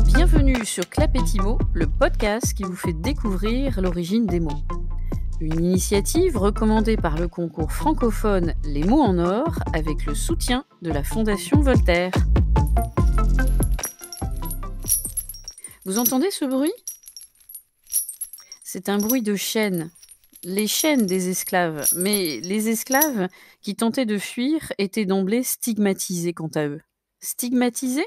Bienvenue sur Clapetimo, le podcast qui vous fait découvrir l'origine des mots. Une initiative recommandée par le concours francophone Les mots en or avec le soutien de la Fondation Voltaire. Vous entendez ce bruit ? C'est un bruit de chaînes. Les chaînes des esclaves. Mais les esclaves qui tentaient de fuir étaient d'emblée stigmatisés quant à eux. Stigmatisés ?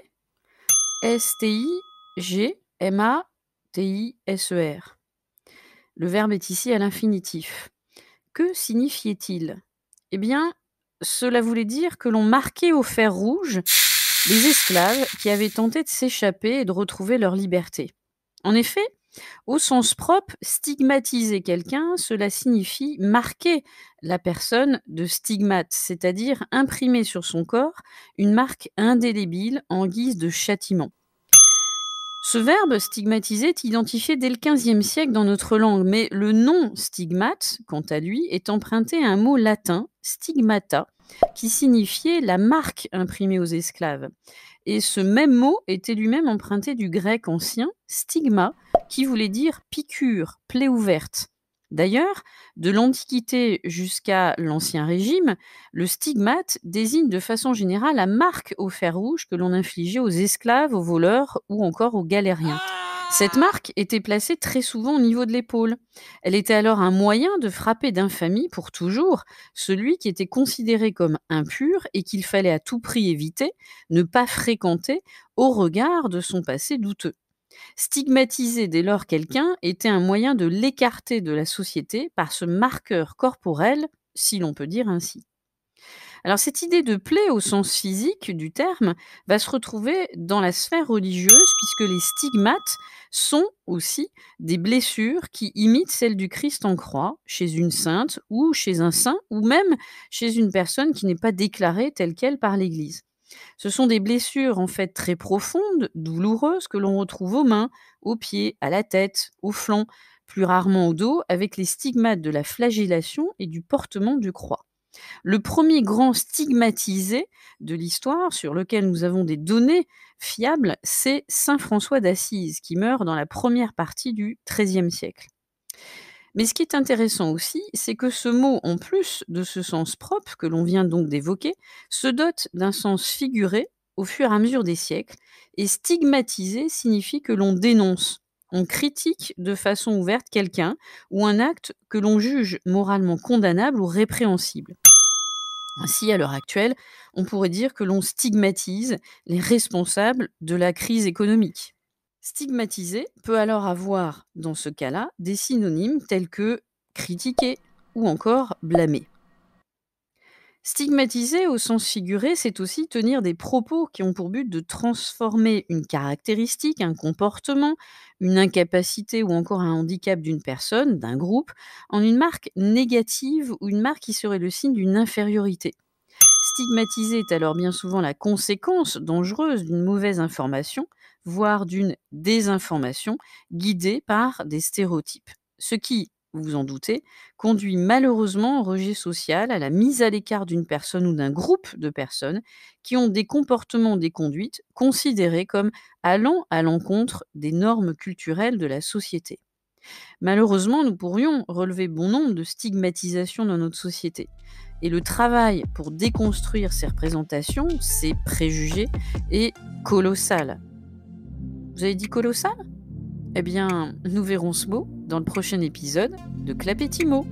S-T-I-G-M-A-T-I-S-E-R. Le verbe est ici à l'infinitif. Que signifiait-il ? Eh bien, cela voulait dire que l'on marquait au fer rouge les esclaves qui avaient tenté de s'échapper et de retrouver leur liberté. En effet, au sens propre, stigmatiser quelqu'un, cela signifie marquer la personne de stigmate, c'est-à-dire imprimer sur son corps une marque indélébile en guise de châtiment. Ce verbe stigmatiser est identifié dès le XVe siècle dans notre langue, mais le nom stigmate, quant à lui, est emprunté à un mot latin, stigmata, qui signifiait la marque imprimée aux esclaves. Et ce même mot était lui-même emprunté du grec ancien, stigma, qui voulait dire piqûre, plaie ouverte. D'ailleurs, de l'Antiquité jusqu'à l'Ancien Régime, le stigmate désigne de façon générale la marque au fer rouge que l'on infligeait aux esclaves, aux voleurs ou encore aux galériens. Cette marque était placée très souvent au niveau de l'épaule. Elle était alors un moyen de frapper d'infamie pour toujours celui qui était considéré comme impur et qu'il fallait à tout prix éviter, ne pas fréquenter au regard de son passé douteux. Stigmatiser dès lors quelqu'un était un moyen de l'écarter de la société par ce marqueur corporel, si l'on peut dire ainsi. Alors cette idée de plaie au sens physique du terme va se retrouver dans la sphère religieuse puisque les stigmates sont aussi des blessures qui imitent celles du Christ en croix chez une sainte ou chez un saint ou même chez une personne qui n'est pas déclarée telle quelle par l'Église. Ce sont des blessures en fait très profondes, douloureuses que l'on retrouve aux mains, aux pieds, à la tête, au flanc, plus rarement au dos, avec les stigmates de la flagellation et du portement du croix. Le premier grand stigmatisé de l'histoire, sur lequel nous avons des données fiables, c'est saint François d'Assise, qui meurt dans la première partie du XIIIe siècle. Mais ce qui est intéressant aussi, c'est que ce mot, en plus de ce sens propre que l'on vient donc d'évoquer, se dote d'un sens figuré au fur et à mesure des siècles, et stigmatiser signifie que l'on dénonce, on critique de façon ouverte quelqu'un ou un acte que l'on juge moralement condamnable ou répréhensible. Ainsi, à l'heure actuelle, on pourrait dire que l'on stigmatise les responsables de la crise économique. Stigmatiser peut alors avoir, dans ce cas-là, des synonymes tels que critiquer ou encore blâmer. Stigmatiser au sens figuré, c'est aussi tenir des propos qui ont pour but de transformer une caractéristique, un comportement, une incapacité ou encore un handicap d'une personne, d'un groupe, en une marque négative ou une marque qui serait le signe d'une infériorité. Stigmatiser est alors bien souvent la conséquence dangereuse d'une mauvaise information, voire d'une désinformation guidée par des stéréotypes. Ce qui, vous vous en doutez, conduit malheureusement au rejet social, à la mise à l'écart d'une personne ou d'un groupe de personnes qui ont des comportements, des conduites considérés comme allant à l'encontre des normes culturelles de la société. Malheureusement, nous pourrions relever bon nombre de stigmatisations dans notre société. Et le travail pour déconstruire ces représentations, ces préjugés, est colossal. Vous avez dit colossal ? Eh bien, nous verrons ce mot dans le prochain épisode de Clapetimo.